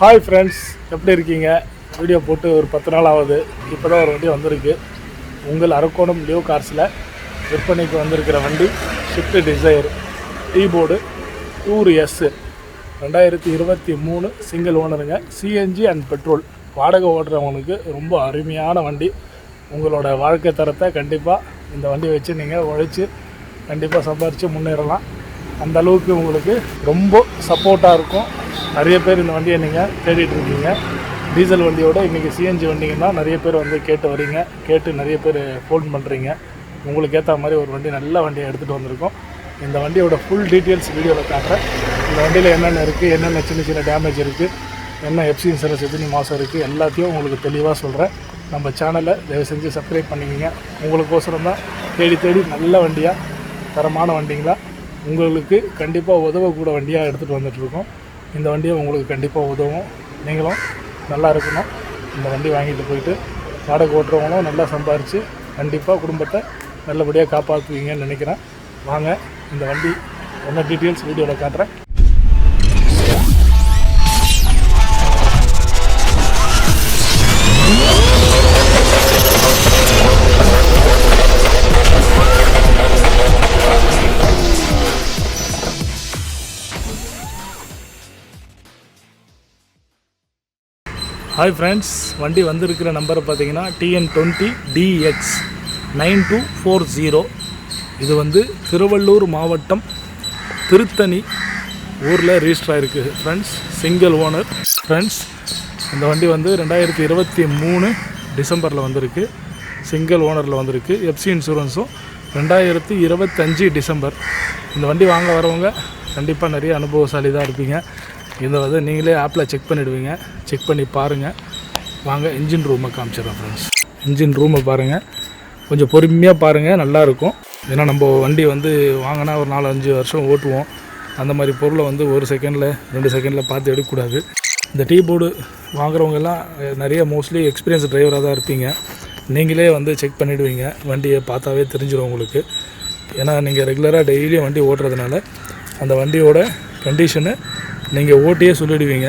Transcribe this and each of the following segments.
Hi friends, எப்படி இருக்கீங்க? Video போட்டு ஒரு 10 நாள் ஆகுது. இப்போ தான் ஒரு வண்டி வந்திருக்கு. உங்கள் அரக்கோணம் லியோ கார்ஸில் விற்பனைக்கு வந்திருக்கிற வண்டி ஷிஃப்ட் டிசைர் டீபோர்டு டூர் எஸ் 2023 சிங்கிள் ஓனருங்க. சிஎன்ஜி அண்ட் பெட்ரோல் வாடகை ஓட்டுறவங்களுக்கு ரொம்ப அருமையான வண்டி. உங்களோட வாழ்க்கை தரத்தை கண்டிப்பாக இந்த வண்டியை வச்சு நீங்கள் உழைச்சி கண்டிப்பாக சம்பாரித்து முன்னேறலாம். அந்த அளவுக்கு உங்களுக்கு ரொம்ப சப்போர்ட்டாக இருக்கும். நிறைய பேர் இந்த வண்டியை நீங்கள் தேடிட்டுருக்கீங்க. டீசல் வண்டியோட இன்றைக்கி சிஎன்ஜி வண்டிங்கன்னா நிறைய பேர் வந்து கேட்டு வரீங்க, கேட்டு நிறைய பேர் ஃபோன் பண்ணுறீங்க. உங்களுக்கு ஏற்ற மாதிரி ஒரு வண்டி நல்ல வண்டியை எடுத்துகிட்டு வந்திருக்கோம். இந்த வண்டியோட ஃபுல் டீட்டெயில்ஸ் வீடியோவில் காட்டுறேன். இந்த வண்டியில் என்னென்ன இருக்குது, என்னென்ன சின்ன சின்ன டேமேஜ் இருக்குது, என்ன எஃப்சி இன்சூரன்ஸ் எத்தனை மாதம் இருக்குது, எல்லாத்தையும் உங்களுக்கு தெளிவாக சொல்கிறேன். நம்ம சேனலை தயவு செஞ்சு சப்ஸ்கிரைப் பண்ணிக்கிங்க. உங்களுக்கோசரம் தான் தேடி தேடி நல்ல வண்டியாக, தரமான வண்டிங்களா உங்களுக்கு கண்டிப்பாக உதவக்கூட வண்டியாக எடுத்துகிட்டு வந்துட்டுருக்கோம். இந்த வண்டியை உங்களுக்கு கண்டிப்பாக உதவும். நீங்களும் நல்லா இருக்கணும். இந்த வண்டி வாங்கிட்டு போயிட்டு வாடகை ஓட்டுறவங்களும் நல்லா சம்பாரித்து கண்டிப்பாக குடும்பத்தை நல்லபடியாக காப்பாற்றுவீங்கன்னு நினைக்கிறேன். வாங்க, இந்த வண்டி என்ன டீட்டெயில்ஸ் வீடியோவில் காட்டுறேன். ஹாய் ஃப்ரெண்ட்ஸ், வண்டி வந்திருக்கிற நம்பரை பார்த்தீங்கன்னா TN20DX 9240. இது வந்து திருவள்ளூர் மாவட்டம் திருத்தணி ஊரில் ரிஜிஸ்டர் ஆகிருக்கு ஃப்ரெண்ட்ஸ். Single owner friends. இந்த வண்டி வந்து 2023 டிசம்பரில் வந்திருக்கு. சிங்கிள் ஓனரில் வந்திருக்கு. எஃப்சி இன்சூரன்ஸும் 2025 டிசம்பர். இந்த வண்டி வாங்க வரவங்க கண்டிப்பாக நிறைய அனுபவசாலி தான் இருப்பீங்க. இதை வந்து நீங்களே ஆப்பில் செக் பண்ணிவிடுவீங்க. செக் பண்ணி பாருங்கள். வாங்க, இன்ஜின் ரூமை காமிச்சிடறேன் ஃப்ரெண்ட்ஸ். இன்ஜின் ரூமை பாருங்கள், கொஞ்சம் பொறுமையாக பாருங்கள், நல்லாயிருக்கும். ஏன்னா நம்ம வண்டி வந்து வாங்கினா ஒரு 4-5 வருஷம் ஓட்டுவோம். அந்த மாதிரி பொருளை வந்து 1 செகண்டில் 2 செகண்டில் பார்த்து எடுக்கக்கூடாது. இந்த டீ போர்டு வாங்குறவங்கெல்லாம் நிறைய மோஸ்ட்லி எக்ஸ்பீரியன்ஸ் டிரைவராக தான் இருப்பீங்க. நீங்களே வந்து செக் பண்ணிவிடுவீங்க. வண்டியை பார்த்தாவே தெரிஞ்சிடும் உங்களுக்கு. ஏன்னா நீங்கள் ரெகுலராக டெய்லியும் வண்டி ஓட்டுறதுனால அந்த வண்டியோட கண்டிஷனை நீங்கள் ஓட்டியே சொல்லிவிடுவீங்க.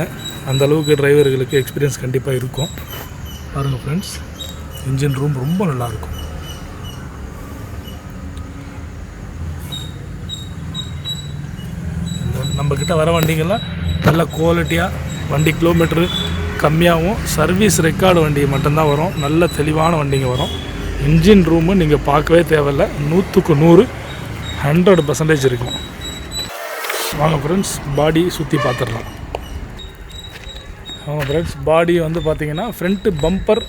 அந்தளவுக்கு டிரைவர்களுக்கு எக்ஸ்பீரியன்ஸ் கண்டிப்பாக இருக்கும். பாருங்கள் ஃப்ரெண்ட்ஸ், இன்ஜின் ரூம் ரொம்ப நல்லாயிருக்கும். நம்மக்கிட்ட வர வண்டிங்கள்லாம் நல்ல குவாலிட்டியாக, வண்டி கிலோமீட்ரு கம்மியாகவும், சர்வீஸ் ரெக்கார்டு வண்டி மட்டும்தான் வரும். நல்ல தெளிவான வண்டிங்க வரும். இன்ஜின் ரூமு நீங்கள் பார்க்கவே தேவையில்லை. 100க்கு 100 100% இருக்கும். வாங்க ஃப்ரெண்ட்ஸ், பாடி சுற்றி பார்த்துடலாம். ஆமாம் ஃப்ரெண்ட்ஸ், பாடி வந்து பார்த்திங்கன்னா ஃப்ரண்ட்டு பம்பர்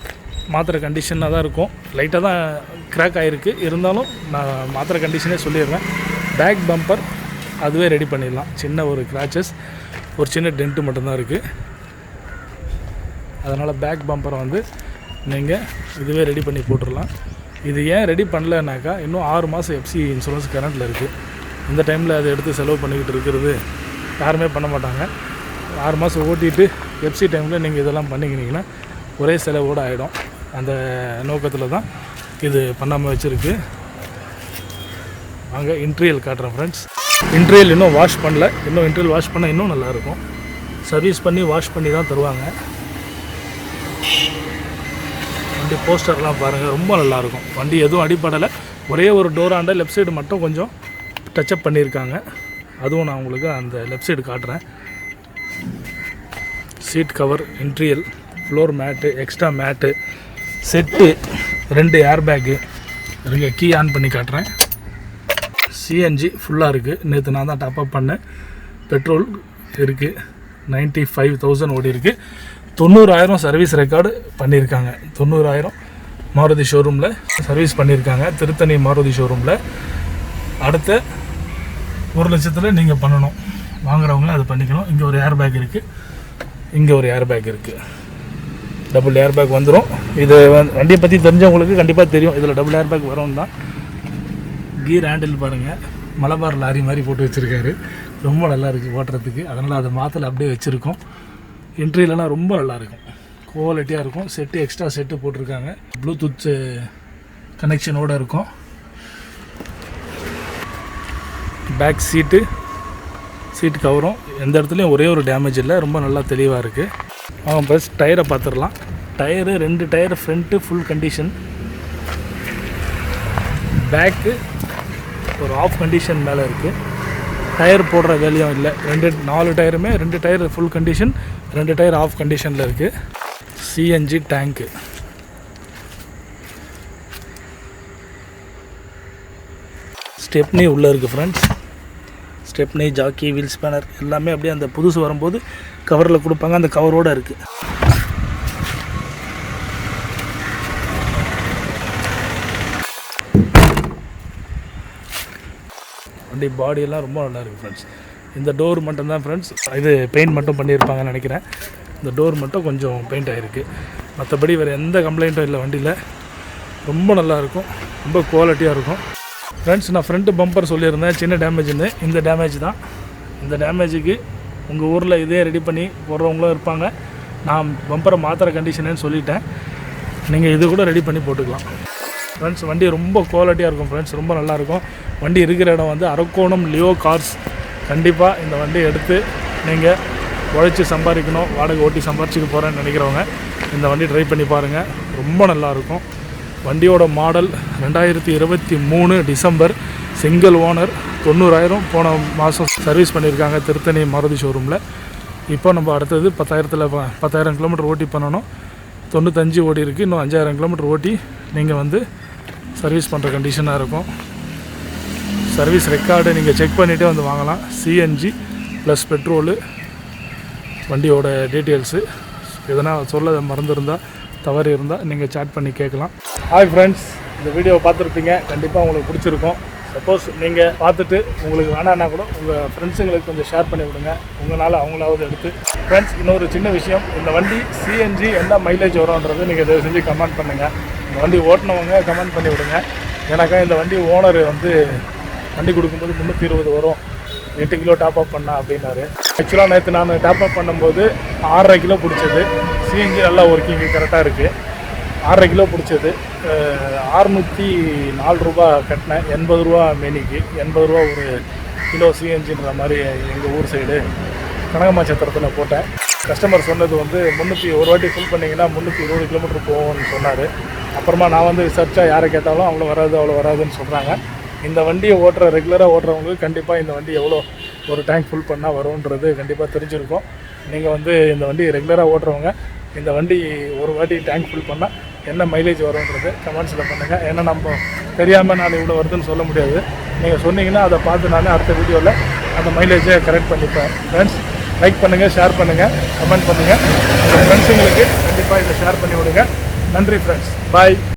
மாத்திர கண்டிஷனாக தான் இருக்கும். லைட்டாக தான் கிராக் ஆகிருக்கு. இருந்தாலும் நான் மாத்திர கண்டிஷனே சொல்லிடுறேன். பேக் பம்பர் அதுவே ரெடி பண்ணிடலாம். சின்ன ஒரு கிராச்சஸ், ஒரு சின்ன டென்ட்டு மட்டும்தான் இருக்குது. அதனால் பேக் பம்பரை வந்து நீங்கள் இதுவே ரெடி பண்ணி போட்டுடலாம். இது ஏன் ரெடி பண்ணலனாக்கா, இன்னும் 6 மாதம் எஃப்சி இன்சூரன்ஸ் கரண்ட்டில் இருக்குது. இந்த டைமில் அதை எடுத்து செலவு பண்ணிக்கிட்டு இருக்கிறது யாருமே பண்ண மாட்டாங்க. 6 மாதம் ஓட்டிட்டு எஃப்சி டைமில் நீங்கள் இதெல்லாம் பண்ணிக்கினீங்கன்னா ஒரே செலவோடு ஆகிடும். அந்த நோக்கத்தில் தான் இது பண்ணாமல் வச்சுருக்கு. வாங்க, இன்டீரியல் காட்டுறேன் ஃப்ரெண்ட்ஸ். இன்டீரியல் இன்னும் வாஷ் பண்ணல. இன்னும் இன்டீரியல் வாஷ் பண்ணால் இன்னும் நல்லாயிருக்கும். சர்வீஸ் பண்ணி வாஷ் பண்ணி தான் தருவாங்க. வண்டி போஸ்டர்லாம் பாருங்கள், ரொம்ப நல்லாயிருக்கும். வண்டி எதுவும் அடிப்படலை. ஒரே ஒரு டோராண்ட லெஃப்ட் சைடு மட்டும் கொஞ்சம் டச்சப் பண்ணியிருக்காங்க. அதுவும் நான் உங்களுக்கு அந்த லெஃப்ட் சைடு காட்டுறேன். Seat cover, interior, floor mat, extra mat, set, 2 air bag இருங்க. கீ ஆன் பண்ணி காட்டுறேன். சிஎன்ஜி ஃபுல்லாக இருக்குது. நேற்று நான் தான் டாப்அப் பண்ணேன். பெட்ரோல் இருக்குது. 95,000 ஓடி இருக்குது. 90,000 சர்வீஸ் ரெக்கார்டு பண்ணியிருக்காங்க. 90,000 மாருதி ஷோரூமில் சர்வீஸ் பண்ணியிருக்காங்க. திருத்தணி மாருதி ஷோரூமில். அடுத்த 1 லட்சத்தில் நீங்கள் பண்ணணும். வாங்குறவங்களும் அது பண்ணிக்கணும். இங்கே ஒரு ஏர் பேக் இருக்குது, இங்கே ஒரு ஏர் பேக் இருக்குது. டபுள் ஏர் பேக் வந்துடும். இது வண்டியை பற்றி தெரிஞ்சவங்களுக்கு கண்டிப்பாக தெரியும். இதில் டபுள் ஏர் பேக் வரும் தான். கீர் ஹேண்டில் பாருங்கள், மலபார் லாரி மாதிரி போட்டு வச்சுருக்காரு. ரொம்ப நல்லா இருக்குது ஓட்டுறதுக்கு. அதனால் அதை மாற்றல அப்படியே வச்சுருக்கோம். இன்டீரியர்லாம் ரொம்ப நல்லாயிருக்கும், குவாலிட்டியாக இருக்கும். செட்டு, எக்ஸ்ட்ரா செட்டு போட்டிருக்காங்க. ப்ளூடூத் கனெக்ஷனோடு இருக்கும். பேக் சீட்டு கவரும் எந்த இடத்துலையும் ஒரே ஒரு டேமேஜ் இல்லை. ரொம்ப நல்லா தெளிவாக இருக்குது. ஃபஸ்ட் டயரை பார்த்துடலாம். Tyre 2 tyre front full condition, back ஒரு ஆஃப் கண்டிஷன் மேலே இருக்குது. டயர் போடுற வேலையும் இல்லை. 4 டயருமே 2 tyre full condition, 2 tyre half கண்டிஷனில் இருக்குது. CNG tank. ஸ்டெப்னி உள்ளே இருக்குது friends. Stepney, jack, wheel spanner எல்லாமே அப்படியே அந்த புதுசு வரும்போது கவரில் கொடுப்பாங்க, அந்த கவரோடு இருக்குது. வண்டி பாடியெல்லாம் ரொம்ப நல்லா இருக்குது ஃப்ரெண்ட்ஸ். இந்த டோர் மட்டும்தான் ஃப்ரெண்ட்ஸ் இது பெயிண்ட் மட்டும் பண்ணியிருப்பாங்கன்னு நினைக்கிறேன். இந்த டோர் மட்டும் கொஞ்சம் பெயிண்ட் ஆகிருக்கு. மற்றபடி வேறு எந்த கம்ப்ளைண்ட்டும் இல்லை வண்டியில். ரொம்ப நல்லாயிருக்கும், ரொம்ப குவாலிட்டியாக இருக்கும் ஃப்ரெண்ட்ஸ். நான் ஃப்ரண்ட்டு பம்பர் சொல்லியிருந்தேன் சின்ன டேமேஜ்னு. இந்த டேமேஜ் தான். இந்த டேமேஜுக்கு உங்கள் ஊரில் இதே ரெடி பண்ணி போடுறவங்களும் இருப்பாங்க. நான் பம்பரை மாத்திர கண்டிஷனு சொல்லிட்டேன். நீங்கள் இது கூட ரெடி பண்ணி போட்டுக்கலாம் ஃப்ரெண்ட்ஸ். வண்டி ரொம்ப குவாலிட்டியாக இருக்கும் ஃப்ரெண்ட்ஸ், ரொம்ப நல்லாயிருக்கும். வண்டி இருக்கிற இடம் வந்து அரக்கோணம் லியோ கார்ஸ். கண்டிப்பாக இந்த வண்டியை எடுத்து நீங்கள் உழைச்சி சம்பாதிக்கணும், வாடகை ஓட்டி சம்பாரிச்சிட்டு போகிறேன்னு நினைக்கிறவங்க இந்த வண்டி ட்ரை பண்ணி பாருங்கள். ரொம்ப நல்லாயிருக்கும். வண்டியோட மாடல் 2023 டிசம்பர், சிங்கிள் ஓனர், 90,000 போன மாதம் சர்வீஸ் பண்ணியிருக்காங்க திருத்தணி மாருதி ஷோரூமில். இப்போ நம்ம அடுத்தது 10,000 கிலோமீட்டர் ஓட்டி பண்ணணும். 95 ஓடி இருக்குது. இன்னும் 5,000 கிலோமீட்டர் ஓட்டி நீங்கள் வந்து சர்வீஸ் பண்ணுற கண்டிஷனாக இருக்கும். சர்வீஸ் ரெக்கார்டு நீங்கள் செக் பண்ணிவிட்டே வந்து வாங்கலாம். CNG plus petrol. வண்டியோட டீட்டெயில்ஸு எதனா சொல்ல மறந்துருந்தால் தவறு இருந்தால் நீங்கள் சேட் பண்ணி கேட்கலாம். ஹாய் ஃப்ரெண்ட்ஸ், இந்த வீடியோவை பார்த்துருப்பீங்க. கண்டிப்பாக உங்களுக்கு பிடிச்சிருக்கும். சப்போஸ் நீங்கள் பார்த்துட்டு உங்களுக்கு வேணான்னா கூட உங்கள் ஃப்ரெண்ட்ஸுங்களுக்கு கொஞ்சம் ஷேர் பண்ணி விடுங்க, உங்களால் அவங்களாவது எடுத்து. ஃப்ரெண்ட்ஸ், இன்னொரு சின்ன விஷயம், இந்த வண்டி சிஎன்ஜி என்ன மைலேஜ் வரும்ன்றது நீங்கள் தயவு செஞ்சு கமெண்ட் பண்ணுங்கள். இந்த வண்டி ஓட்டினவங்க கமெண்ட் பண்ணி விடுங்க. ஏன்னாக்கா இந்த வண்டி ஓனர் வந்து வண்டி கொடுக்கும்போது 320 வரும், 8 கிலோ டாப் அப் பண்ணா அப்படின்னாரு. ஆக்சுவலாக நேற்று நான் டாப் அப் பண்ணும்போது 6.5 கிலோ பிடிச்சது. சிஎன்ஜி நல்லா ஒர்க்கிங் கரெக்டாக இருக்குது. 6.5 கிலோ பிடிச்சது. 604 ரூபா கட்டினேன். 80 ரூபா மெனிக்கு, 80 ரூபா ஒரு கிலோ சிஎன்ஜின்ற மாதிரி எங்கள் ஊர் சைடு கனகமாச்சத்திரத்தில் போட்டேன். கஸ்டமர் சொன்னது வந்து ஒரு வாட்டி ஃபில் பண்ணிங்கன்னா 320 கிலோமீட்டர் போகும்னு சொன்னார். அப்புறமா நான் வந்து விசாரித்தா யாரை கேட்டாலும் அவ்வளோ வராதுன்னு சொல்கிறாங்க. இந்த வண்டியை ரெகுலராக ஓட்டுறவங்களுக்கு கண்டிப்பாக இந்த வண்டி எவ்வளோ ஒரு டேங்க் ஃபுல் பண்ணால் வரும்ன்றது கண்டிப்பாக தெரிஞ்சிருக்கும். நீங்கள் வந்து இந்த வண்டி ரெகுலராக ஓட்டுறவங்க இந்த வண்டி ஒரு வாட்டி டேங்க் ஃபுல் பண்ணால் என்ன மைலேஜ் வரும்ன்றது கமெண்ட்ஸில் பண்ணுங்கள். ஏன்னா நம்ம தெரியாமல் நான் இவ்வளோ வருதுன்னு சொல்ல முடியாது. நீங்கள் சொன்னீங்கன்னா அதை பார்த்து நான் அடுத்த வீடியோவில் அந்த மைலேஜை கரெக்ட் பண்ணிப்பேன். ஃப்ரெண்ட்ஸ், லைக் பண்ணுங்கள், ஷேர் பண்ணுங்கள், கமெண்ட் பண்ணுங்கள். உங்கள் ஃப்ரெண்ட்ஸுங்களுக்கு கண்டிப்பாக இதை ஷேர் பண்ணி விடுங்க. நன்றி ஃப்ரெண்ட்ஸ், பாய்.